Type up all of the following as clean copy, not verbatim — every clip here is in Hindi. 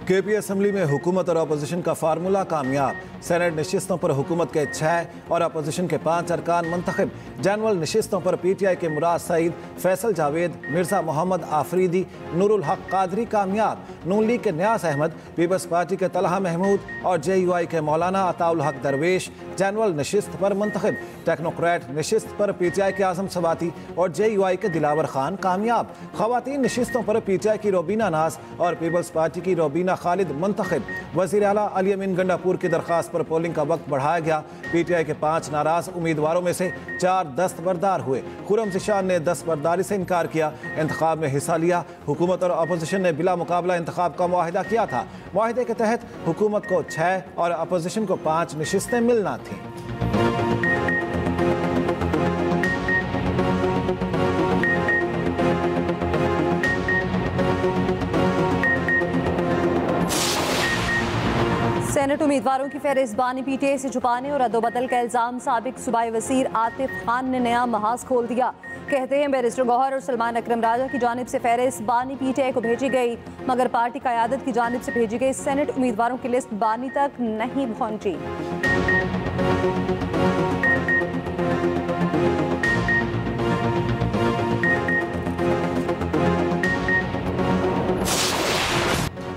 केपी असम्बली में हुकूमत और अपोजिशन का फार्मूला कामयाब। सेनेट नशिस्तों पर हुकूमत के 6 और अपोजिशन के 5 अरकान मुंतखब। जनरल नशिस्तों पर PTI के मुराद सईद, फैसल जावेद, मिर्जा मोहम्मद आफरीदी, नूरुल हक कादरी कामयाब। नून लीग के न्यास अहमद, पीपल्स पार्टी के तलहा महमूद और JUI के मौलाना अताउल हक दरवेश जनरल नशिस्त पर मुंतखब। टेक्नोक्रेट नशिस्त पर PTI के आजम सवाती और JUI के दिलावर खान कामयाब। खवातीन नशिस्तों पर PTI की रोबीना नाज और पीपल्स पार्टी की रोबीना खालिद मुंतखब। वज़ीर आला अली अमीन गंडापुर की दरख्वास्त पर पोलिंग का वक्त बढ़ाया गया। PTI के 5 नाराज उम्मीदवारों में से 4 दस्तबरदार हुए। खुर्रम ज़िशान ने दस्तबरदारी से इनकार किया। इंतखाब में हिस्सा लिया। हुकूमत और अपोजिशन ने बिला मुकाबला इंतखाब का मुआहिदा किया था। मुआहिदे के तहत हुकूमत को 6 और अपोजिशन को 5 नशिस्तें मिलना थीं। सेनेट उम्मीदवारों की फहरिस्तबानी PTI से छुपाने और अदोबदल का इल्जाम साबिक सूबाई वज़ीर आतिफ खान ने नया महाज खोल दिया। कहते हैं बैरिस्टर गौहर और सलमान अकरम राजा की जानिब से फहरिस्तबानी PTI को भेजी गई, मगर पार्टी क़यादत की जानिब से भेजी गई सेनेट उम्मीदवारों की लिस्ट बानी तक नहीं पहुंची।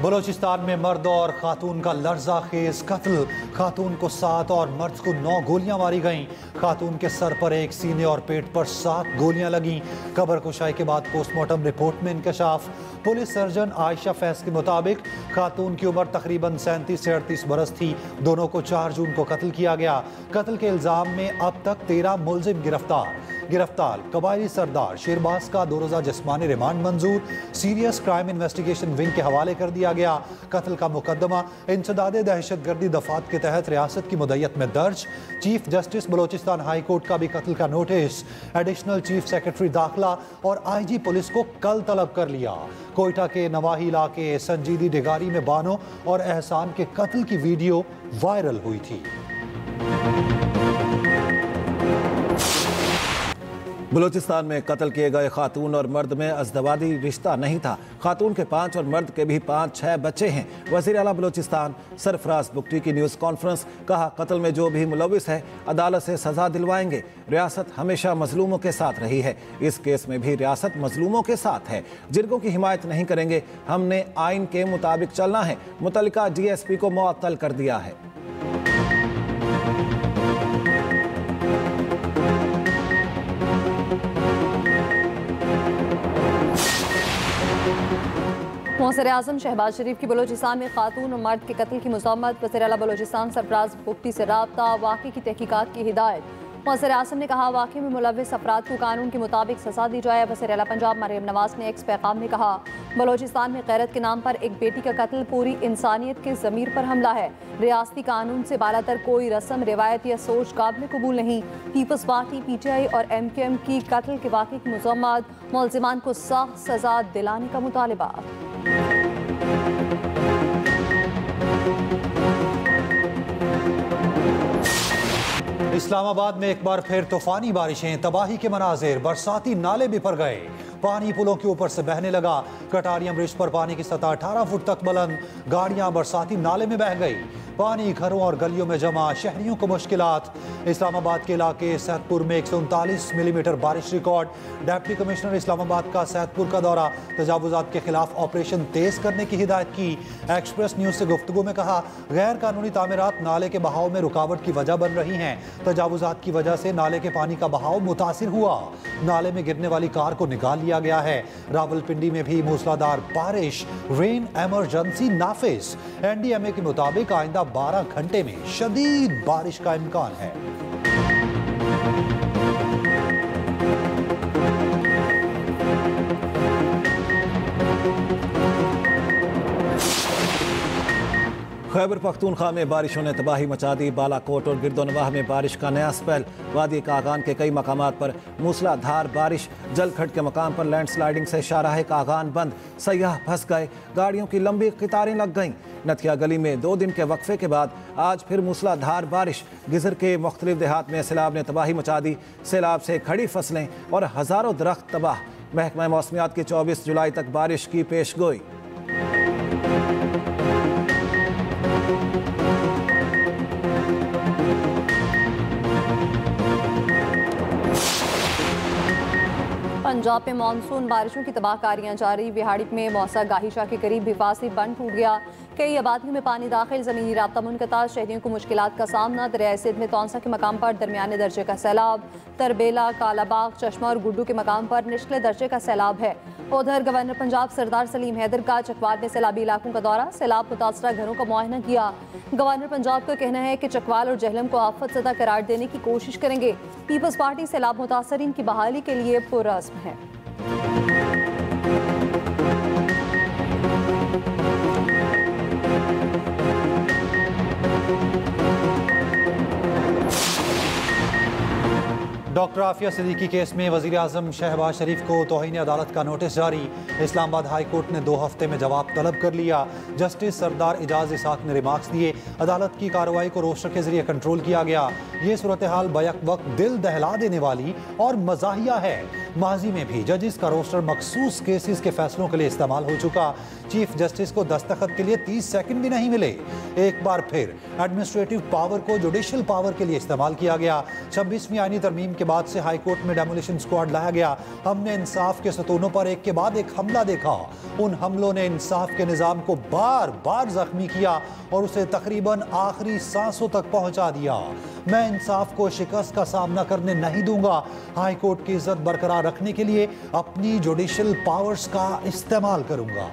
बलोचिस्तान में मर्द और खातून का लर्जा खेज कत्ल। खातून को 7 और मर्द को 9 गोलियां मारी गईं। खातून के सर पर 1, सीने और पेट पर 7 गोलियां लगीं। कब्र कुशाई के बाद पोस्टमार्टम रिपोर्ट में इंकशाफ। पुलिस सर्जन आयशा फैज के मुताबिक खातून की उम्र तकरीबन 37 से 38 बरस थी। दोनों को 4 जून को कत्ल किया गया। कत्ल के इल्जाम में अब तक 13 मुलजिम गिरफ्तार। कबायली सरदार शेरबाज का 2 रोज़ा जिस्मानी रिमांड मंजूर। सीरियस क्राइम इन्वेस्टिगेशन विंग के हवाले कर दिया गया। कत्ल का मुकदमा इंसदादे दहशतगर्दी दफात के तहत रियासत की मुद्दत में दर्ज। Chief justice Balochistan high court का भी कत्ल का नोटिस। एडिशनल चीफ सेक्रेटरी दाखिला और IG पुलिस को कल तलब कर लिया। कोयटा के नवाही इलाके संजीदी डिगारी में बानो और एहसान के कत्ल की वीडियो वायरल हुई थी। बलूचिस्तान में कत्ल किए गए खातून और मर्द में अज़दवादी रिश्ता नहीं था। खातून के 5 और मर्द के भी 5-6 बच्चे हैं। वज़ीर आला बलूचिस्तान सरफराज बुगटी की न्यूज़ कॉन्फ्रेंस, कहा कत्ल में जो भी मुलविस है अदालत से सज़ा दिलवाएंगे। रियासत हमेशा मजलूमों के साथ रही है। इस केस में भी रियासत मजलूमों के साथ है। जिनको की हिमायत नहीं करेंगे। हमने आइन के मुताबिक चलना है। मुतल्लिका DSP को मुअत्तल कर दिया है। मौसर आज़म शहबाज शरीफ की बलोचिस्तान में खातून और मर्द के कत्ल की मज़म्मत। वज़ीर आला बलोचिस्तान सरफराज बुगटी से राब्ता, वाक़े की तहकीकात की हिदायत। मौसर आज़म ने कहा वाक़े में मुलविस अफराद को कानून के मुताबिक सज़ा दी जाए। वज़ीर आला पंजाब मरियम नवाज ने एक्स पैगाम में कहा बलोचिस्तान में गैरत के नाम पर एक बेटी का कत्ल पूरी इंसानियत के ज़मीर पर हमला है। रियासती कानून से बालातर कोई रस्म, रिवायत या सोच काबिल कबूल नहीं। पीपल्स पार्टी PTI और MKM की कत्ल के वाक़े की मज़म्मत। मुलज़िमान को सख्त सज़ा दिलाने का मुतालबा। इस्लामाबाद में एक बार फिर तूफानी बारिशें, तबाही के मनाजिर। बरसाती नाले बिफर गए। पानी पुलों के ऊपर से बहने लगा। कटारिया ब्रिज पर पानी की सतह 18 फुट तक बुलंद। गाड़ियां बरसाती नाले में बह गई। पानी घरों और गलियों में जमा, शहरियों को मुश्किलात। इस्लामाबाद के इलाके सैदपुर में 139 मिलीमीटर बारिश रिकॉर्ड। डिप्टी कमिश्नर इस्लामाबाद का सैदपुर का दौरा। तजावुजात के खिलाफ ऑपरेशन तेज करने की हिदायत की। एक्सप्रेस न्यूज से गुफ्तगू में कहा गैर कानूनी तामीरात नाले के बहाव में रुकावट की वजह बन रही हैं। तजावुजात की वजह से नाले के पानी का बहाव मुतासिर हुआ। नाले में गिरने वाली कार को निकाल लिया गया है। रावलपिंडी में भी मूसलाधार बारिश। रेन एमरजेंसी नाफिज। NDMA के मुताबिक आइंदा 12 घंटे में शदीद बारिश का इम्कान है। खैबर पख्तूनख्वा में बारिशों ने तबाही मचा दी। बालाकोट और गिरदोनवाह में बारिश का नया स्पेल। वादी कागान के कई मकामात पर मूसलाधार बारिश। जलखट के मकाम पर लैंडस्लाइडिंग से शाहराह कागान बंद। सयाह फंस गए। गाड़ियों की लंबी कतारें लग गईं। नथिया गली में 2 दिन के वक्फे के बाद आज फिर मूसलाधार बारिश। गिजर के मुख्तलिफ देहात में सैलाब ने तबाही मचा दी। सैलाब से खड़ी फसलें और हज़ारों दरख्त तबाह। महकमा मौसमियात की 24 जुलाई तक बारिश की पेशगोई। पंजाब में मानसून बारिशों की तबाहकारियां जारी। बिहाड़ी में मौसा गाहिशा के करीब हिफाजती बंद टूट गया। कई आबादियों में पानी दाखिल, जमीनी राब्ता मुनक़ता, शहरियों को मुश्किलात का सामना। दरियाए सिंध में तौंसा के मकाम पर दरमियाने दर्जे का सैलाब। तरबेला, कालाबाग, चश्मा और गुड्डू के मकाम पर निचले दर्जे का सैलाब है। उधर गवर्नर पंजाब सरदार सलीम हैदर का चकवाल में सैलाबी इलाकों का दौरा, सैलाब मुतासरा घरों का मुआयना किया। गवर्नर पंजाब का कहना है कि चकवाल और जहलम को आफत ज़दा करार देने की कोशिश करेंगे। पीपल्स पार्टी सैलाब मुतासरीन की बहाली के लिए पुरअज़्म है। डॉक्टर आफिया सिद्दीकी केस में वज़ीर आज़म शहबाज शरीफ को तौहीन अदालत का नोटिस जारी। इस्लामाबाद हाई कोर्ट ने 2 हफ्ते में जवाब तलब कर लिया। जस्टिस सरदार इजाज़ इसाक ने रिमार्क्स दिए। अदालत की कार्रवाई को रोस्टर के जरिए कंट्रोल किया गया। ये सूरत हाल बैक वक्त दिल दहला देने वाली और मज़ाहिया है। माजी में भी जजिस का रोस्टर मखसूस केसेस के फैसलों के लिए इस्तेमाल हो चुका। चीफ जस्टिस को दस्तखत के लिए 30 सेकंड भी नहीं मिले। एक बार फिर एडमिनिस्ट्रेटिव पावर को जुडिशल पावर के लिए इस्तेमाल किया गया। 26वीं आईनी तरमीम के बाद से हाई कोर्ट में डेमोलिशन स्क्वाड लाया गया। हमने इंसाफ के सतूनों पर एक के बाद एक हमला देखा। उन हमलों ने इंसाफ के निज़ाम को बार बार जख्मी किया और उसे तकरीबन आखिरी सांसों तक पहुंचा दिया। मैं इंसाफ को शिकस्त का सामना करने नहीं दूंगा। हाई कोर्ट की इज्जत बरकरार रखने के लिए अपनी जुडिशल पावर्स का इस्तेमाल करूंगा।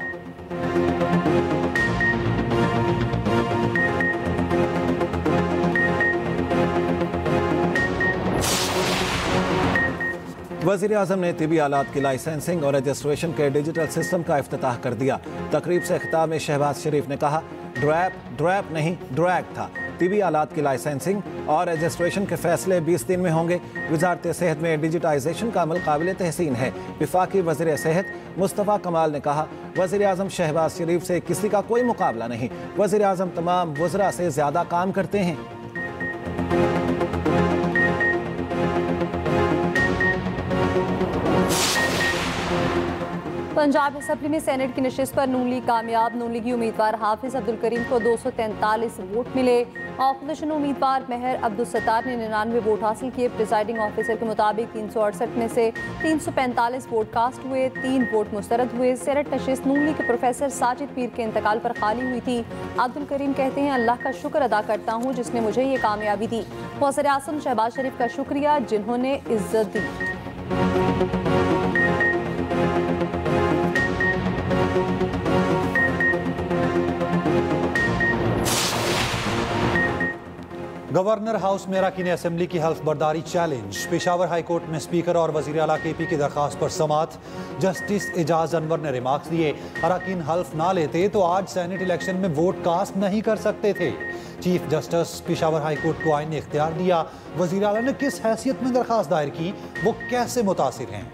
वज़ीर आज़म ने तिबी आलात की लाइसेंसिंग और रजिस्ट्रेशन के डिजिटल सिस्टम का इफ्तिताह कर दिया। तकरीब से खिताब में शहबाज शरीफ ने कहा, ड्रैप नहीं ड्रैग था। तिबी आलात की लाइसेंसिंग और रजिस्ट्रेशन के फैसले 20 दिन में होंगे। वजारत सेहत में डिजिटाइजेशन का अमल काबिल तहसीन है। वफाकी वज़ीर सेहत मुस्तफ़ा कमाल ने कहा, वज़ीर आज़म शहबाज शरीफ से किसी का कोई मुकाबला नहीं। वज़ीर आज़म तमाम वज़रा से ज़्यादा काम करते हैं। पंजाब असेंबली में सेनेट की नशिस्त पर नून लीग कामयाब। नून लीगी उम्मीदवार हाफिज अब्दुल करीम को 243 वोट मिले। ऑपोजिशन उम्मीदवार मेहर अब्दुल सत्तार ने 99 वोट हासिल किए। प्रिसाइडिंग ऑफिसर के मुताबिक 368 में से 345 वोट कास्ट हुए, 3 वोट मुस्तरद हुए। सेनेट नशिस्त नून लीग के प्रोफेसर साजिद पीर के इंतकाल पर खाली हुई थी। अब्दुल करीम कहते हैं, अल्लाह का शुक्र अदा करता हूँ जिसने मुझे ये कामयाबी दी। वज़ीर आज़म शहबाज शरीफ का शुक्रिया जिन्होंने इज्जत दी। गवर्नर हाउस में अरकान असेंबली की हल्फ बर्दारी चैलेंज। पेशावर हाई कोर्ट में स्पीकर और वजीर आला KP की दरख्वास्त पर समाअत। जस्टिस एजाज अनवर ने रिमार्क्स दिए, अरकान हल्फ ना लेते तो आज सेनेट इलेक्शन में वोट कास्ट नहीं कर सकते थे। Chief justice Peshawar high court को आईनी इख्तियार दिया। वजीर आला ने किस हैसियत में दरख्वास्त दायर की, वो कैसे मुतासिर हैं।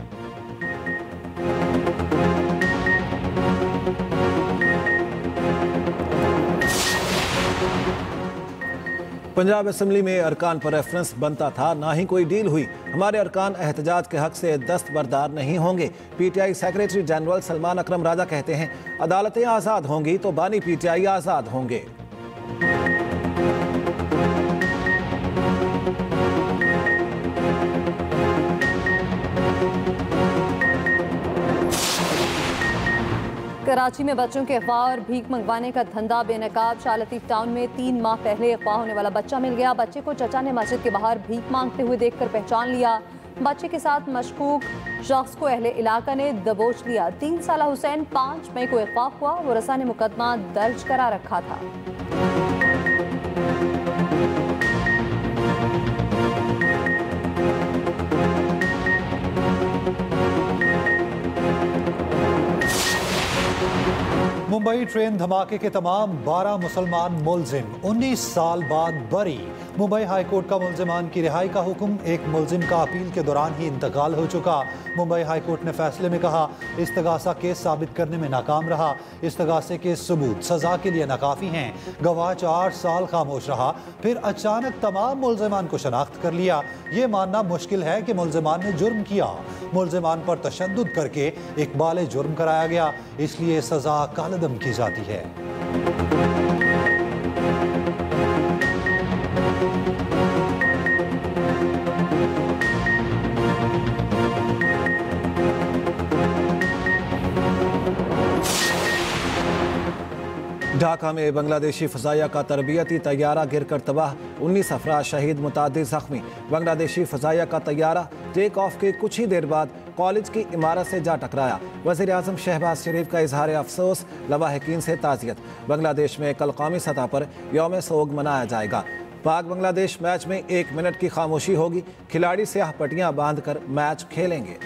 पंजाब असेंबली में अरकान पर रेफरेंस बनता था, ना ही कोई डील हुई। हमारे अरकान एहतजाज के हक से दस्तबरदार नहीं होंगे। PTI सेक्रेटरी जनरल सलमान अकरम राजा कहते हैं, अदालतें आज़ाद होंगी तो बानी PTI आज़ाद होंगे। कराची में बच्चों के अगवा और भीख मंगवाने का धंधा बेनकाब। शाह लतीफ टाउन में 3 माह पहले अगवा होने वाला बच्चा मिल गया। बच्चे को चचा ने मस्जिद के बाहर भीख मांगते हुए देखकर पहचान लिया। बच्चे के साथ मशकूक शख्स को अहले इलाका ने दबोच लिया। 3 साला हुसैन 5 मई को अगवा हुआ। वरसा ने मुकदमा दर्ज करा रखा था। मुंबई ट्रेन धमाके के तमाम 12 मुसलमान मुलजिम 19 साल बाद बरी। मुंबई हाई कोर्ट का मुलजिमान की रिहाई का हुक्म। एक मुलजिम का अपील के दौरान ही इंतकाल हो चुका। मुंबई हाई कोर्ट ने फैसले में कहा, इस्तगासा केस साबित करने में नाकाम रहा। इस्तगासे के सबूत सजा के लिए नाकाफी हैं। गवाह 4 साल खामोश रहा, फिर अचानक तमाम मुलजिमान को शनाख्त कर लिया। ये मानना मुश्किल है कि मुलजिमान ने जुर्म किया। मुलजिमान पर तशद्दुद करके इकबाल जुर्म कराया गया, इसलिए सजा कालदम की जाती है। ढाका में बांग्लादेशी फ़ज़ाइया का तरबियती तैयारा गिरकर तबाह, 19 अफराद शहीद, मुतादिद ज़ख्मी। बांग्लादेशी फ़ज़ाइया का तैयारा टेक ऑफ के कुछ ही देर बाद कॉलेज की इमारत से जा टकराया। वज़ीर आज़म शहबाज शरीफ का इजहार अफसोस, लवाहिकीन से ताज़ियत। बांग्लादेश में कल कौमी सतह पर यौम सोग मनाया जाएगा। पाक बांग्लादेश मैच में 1 मिनट की खामोशी होगी, खिलाड़ी स्याह पट्टियां बांधकर मैच खेलेंगे।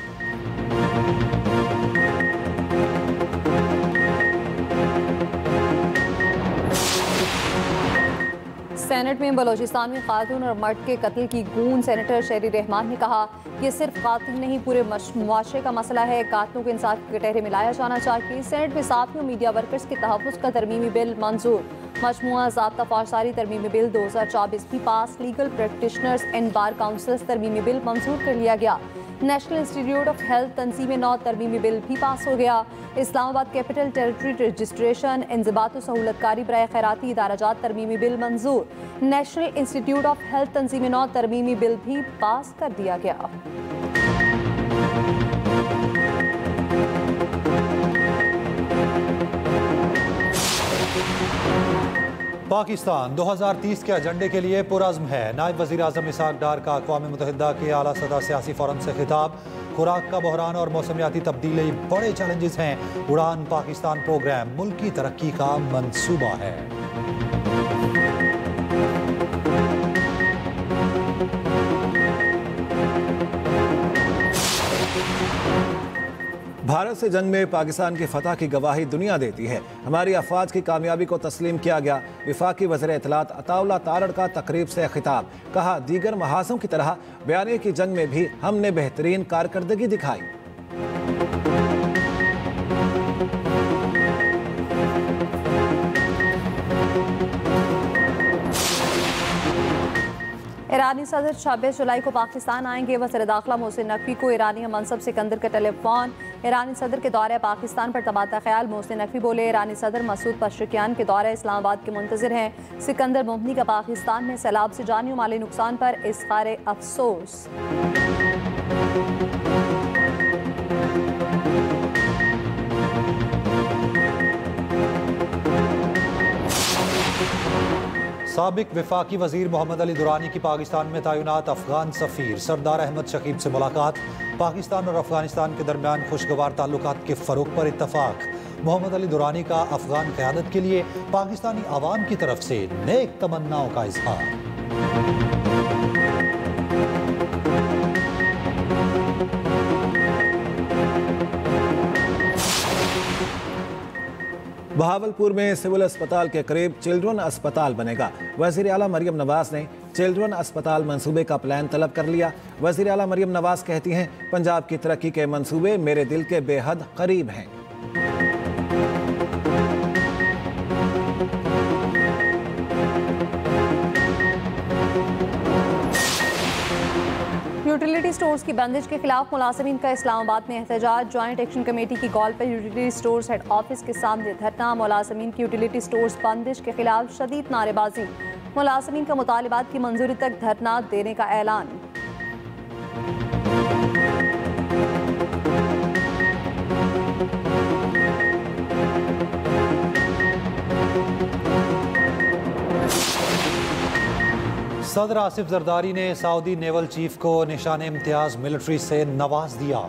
सेनेट में बलोचिस्तान में खातून और मर्द के कत्ल की गूंज। सेनेटर शहरी रहमान ने कहा, ये सिर्फ कातिल नहीं पूरे मुआशरे का मसला है, कातिलों को इंसाफ के कटहरे में लाया जाना चाहिए। सेनेट में साथियों मीडिया वर्कर्स के तहफ़्फ़ुज़ का तरमीमी बिल मंजूर। मजमूआ ज़ाब्ता फौजदारी तरमीमी बिल 2024 भी pass. Legal practitioners and bar councils तरमीमी बिल मंजूर कर लिया गया। नेशनल इंस्टीट्यूट ऑफ हेल्थ तंजीम नौ तरमीमी बिल भी पास हो गया। इस्लामाबाद कैपिटल टेरिटरी रजिस्ट्रेशन इंज़बात व सहूलतकारी बराए खैराती इदाराजात तरमीमी बिल मंजूर। नेशनल इंस्टीट्यूट ऑफ हेल्थ तंजीम नौ तरमीमी बिल भी पास कर दिया गया। पाकिस्तान 2030 के एजेंडे के लिए पुरज़्म है। नायब वज़ीर आज़म इसहाक डार का अक़वाम मुत्तहिदा के आला सतह सियासी फ़ोरम से खिताब। खुराक का बहरान और मौसमियाती तब्दीली बड़े चैलेंजेस हैं। उड़ान पाकिस्तान प्रोग्राम मुल्की तरक्की का मंसूबा है। भारत से जंग में पाकिस्तान की फतह की गवाही दुनिया देती है। हमारी अफवाज की कामयाबी को तस्लीम किया गया। वफाकी वज़ीर इत्तलात अताउल्लाह तारड़ का तकरीब से खिताब। कहा, दीगर महाज़ों की तरह बयानिए की जंग में भी हमने बेहतरीन कारकर्दगी दिखाई। ईरानी सदर 26 जुलाई को पाकिस्तान आएंगे। वज़ीर दाखिला मोहसिन नकवी को ईरानी मनसब सिकंदर का टेलीफोन। ईरानी सदर के दौरे पाकिस्तान पर तबादला ख्याल। मोहसिन नकवी बोले, ईरानी सदर मसूद पशरकियान के दौरे इस्लामाबाद के मुंतज़िर हैं। सिकंदर मोहनी का पाकिस्तान में सैलाब से जानी और माली नुकसान पर इज़हार अफसोस। साबिक वफाकी वज़ीर मोहम्मद अली दुरानी की पाकिस्तान में तैनात अफगान सफ़ीर सरदार अहमद शकीब से मुलाकात। पाकिस्तान और अफगानिस्तान के दरमियान खुशगवार ताल्लुकात के फ़रोग़ पर इत्तफ़ाक़। मोहम्मद अली दुरानी का अफगान क़यादत के लिए पाकिस्तानी आवाम की तरफ से नेक तमन्नाओं का इज़हार। बहावलपुर में सिविल अस्पताल के करीब चिल्ड्रन अस्पताल बनेगा। वज़ीर आला मरियम नवाज ने चिल्ड्रन अस्पताल मंसूबे का प्लान तलब कर लिया। वज़ीर आला मरियम नवाज कहती हैं, पंजाब की तरक्की के मंसूबे मेरे दिल के बेहद करीब हैं। यूटिलिटी स्टोर्स की बंदिश के खिलाफ मुलाजिमीन का इस्लामाबाद में एहतजाज। ज्वाइंट एक्शन कमेटी की कॉल पर यूटिलिटी स्टोर्स हेड ऑफिस के सामने धरना। मुलाजिमीन की यूटिलिटी स्टोर्स बंदिश के खिलाफ शदीद नारेबाजी। मुलाजिमीन का मुतालिबात की मंजूरी तक धरना देने का ऐलान। सदर आसिफ जरदारी ने सऊदी नेवल चीफ को निशान इम्तियाज मिलिट्री से नवाज दिया।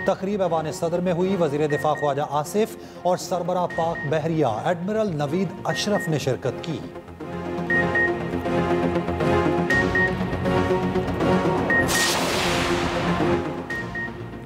तकरीब ऐवान सदर में हुई। वजीर दिफा ख्वाजा आसिफ और सरबरा पाक बहरिया एडमिरल नवीद अशरफ ने शिरकत की।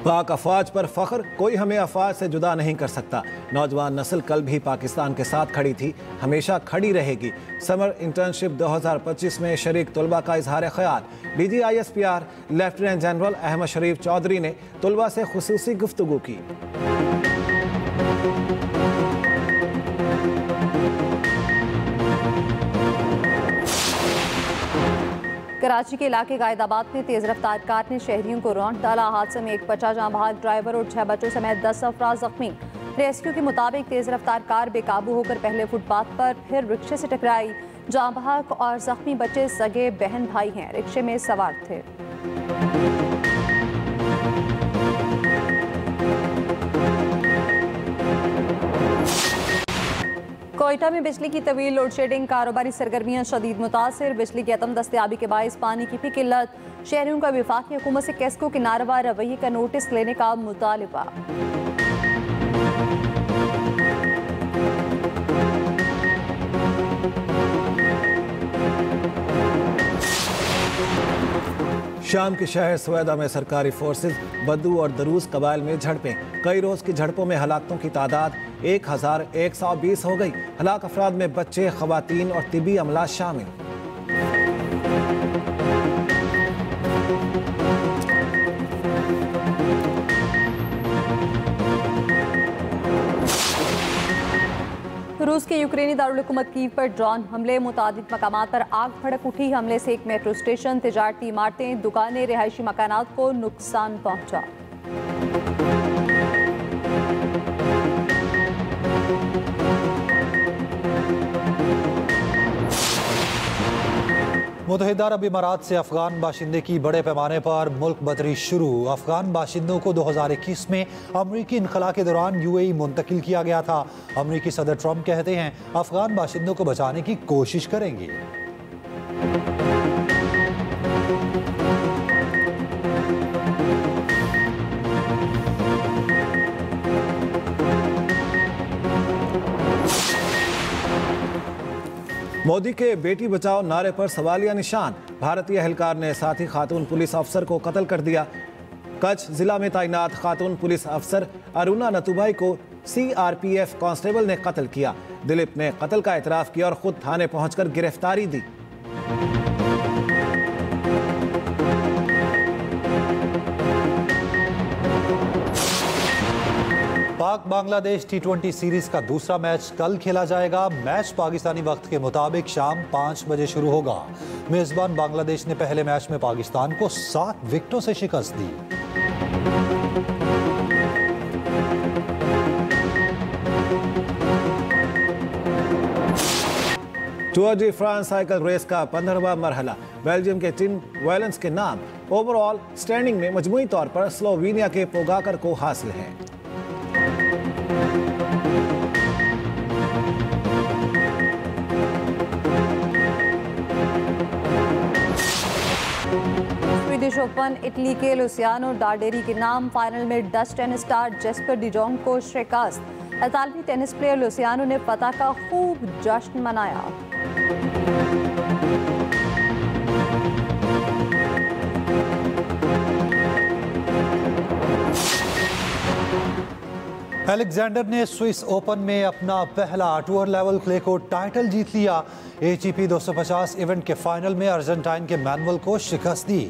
पाक अफवाज पर फख्र, कोई हमें अफवाज से जुदा नहीं कर सकता। नौजवान नस्ल कल भी पाकिस्तान के साथ खड़ी थी, हमेशा खड़ी रहेगी। समर इंटर्नशिप 2025 में शरीक तलबा का इजहार ख्याल। DGISPR लेफ्टिनेंट जनरल अहमद शरीफ चौधरी ने तलबा से खुसूसी गुफ्तगू की। कराची के इलाके गायदाबाद में तेज रफ्तार कार ने शहरियों को रौंद डाला। हादसे में एक बच्चा जाँ बहक, ड्राइवर और 6 बच्चों समेत 10 अफराद जख्मी। रेस्क्यू के मुताबिक तेज रफ्तार कार बेकाबू होकर पहले फुटपाथ पर फिर रिक्शे से टकराई। जाँ बहक और जख्मी बच्चे सगे बहन भाई हैं, रिक्शे में सवार थे। कोयटा में बिजली की तवील लोड शेडिंग, कारोबारी सरगर्मियां शदीद मुतासिर। बिजली की अदम दस्तयाबी के बायस पानी की भी किल्लत। शहरियों का वफाकी हुकूमत से कैस्को के नारवा रवैये का नोटिस लेने का मुतालिबा। शाम के शहर सवेदा में सरकारी फोर्सेज बद्दू और दरूज कबाइल में झड़पें। कई रोज की झड़पों में हलाकतों की तादाद 1120 हो गई। हलाक अफराद में बच्चे, खवातीन और तिबी अमला शामिल। रूस के यूक्रेनी दारुल-हुकूमत कीव पर ड्रोन हमले, मुतादिद मकामात पर आग भड़क उठी। हमले से एक मेट्रो स्टेशन, तिजारती इमारतें, दुकानें, रिहायशी मकानात को नुकसान पहुंचा। मुत्तहिदा अरब इमारात से अफगान बाशिंदे की बड़े पैमाने पर मुल्क बदरी शुरू। अफगान बाशिंदों को 2021 में अमरीकी इनखला के दौरान यूएई मुंतकिल किया गया था। अमरीकी सदर ट्रंप कहते हैं अफगान बाशिंदों को बचाने की कोशिश करेंगे। मोदी के बेटी बचाओ नारे पर सवालिया निशान। भारतीय एहलकार ने साथी खातून पुलिस अफसर को कत्ल कर दिया। कच्छ जिला में तैनात खातून पुलिस अफसर अरुणा नतुभाई को सीआरपीएफ कांस्टेबल ने कत्ल किया। दिलीप ने कत्ल का एतराफ किया और खुद थाने पहुंचकर गिरफ्तारी दी। पाक बांग्लादेश T20 सीरीज का दूसरा मैच कल खेला जाएगा। मैच पाकिस्तानी वक्त के मुताबिक शाम 5 बजे शुरू होगा। मेजबान बांग्लादेश ने पहले मैच में पाकिस्तान को 7 विकेटों से शिकस्त दी। Tour de France cycle race का 15वां मरहला बेल्जियम के टिम वैलेंस के नाम। ओवरऑल स्टैंडिंग में मजमूई तौर पर स्लोवेनिया के पोगाकर को हासिल है। स्वीडिश ओपन, इटली के लुसियानो डार्डेरी के नाम। फाइनल में डच टेनिस स्टार जेस्पर डिजोंग को शिकस्त। इतालवी टेनिस प्लेयर लुसियानो ने फतह का खूब जश्न मनाया। अलेक्जेंडर ने स्विस ओपन में अपना पहला tour level clay court title जीत लिया। ATP 250 इवेंट के फाइनल में अर्जेंटाइन के मैनुअल को शिकस्त दी।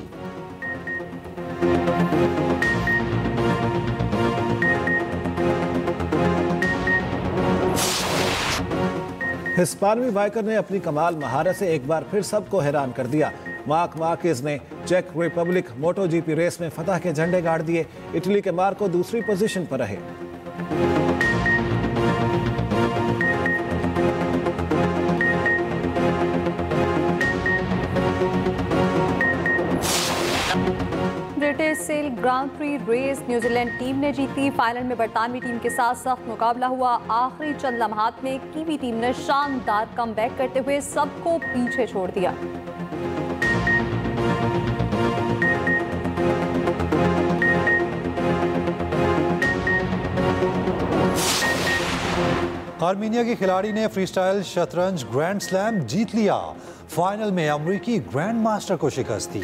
हिस्पानवी बाइकर ने अपनी कमाल महारत से एक बार फिर सबको हैरान कर दिया। मार्क मार्केज ने चेक रिपब्लिक MotoGP रेस में फतह के झंडे गाड़ दिए। इटली के मार्को दूसरी पोजीशन पर रहे। British sail grand prix race New Zealand team ने जीती। फाइनल में बरतानवी टीम के साथ सख्त मुकाबला हुआ। आखिरी चंद लम्हात में कीवी टीम ने शानदार कमबैक करते हुए सबको पीछे छोड़ दिया। आर्मीनिया के खिलाड़ी ने फ्रीस्टाइल शतरंज ग्रैंड स्लैम जीत लिया। फाइनल में अमरीकी ग्रैंड मास्टर को शिकस्त दी।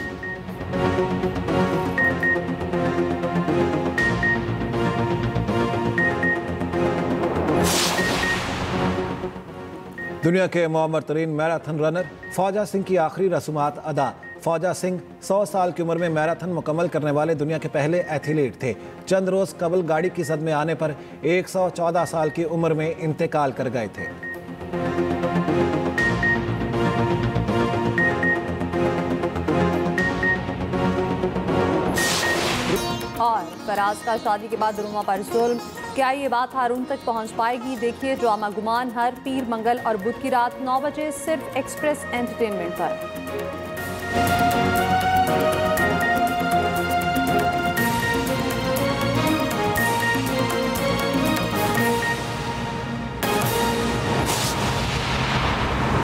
दुनिया के मौमर तरीन मैराथन रनर फौजा सिंह की आखिरी रसूमात अदा। फौजा सिंह 100 साल की उम्र में मैराथन मुकम्मल करने वाले दुनिया के पहले एथलीट थे। चंद रोज कबल गाड़ी की सद में आने पर 114 साल की उम्र में इंतकाल कर गए थे। और फराज का शादी के बाद रुमा पर जुल्म, क्या ये बात हारून तक पहुंच पाएगी? देखिए ड्रामा गुमान हर पीर, मंगल और बुध की रात 9 बजे सिर्फ एक्सप्रेस एंटरटेनमेंट पर।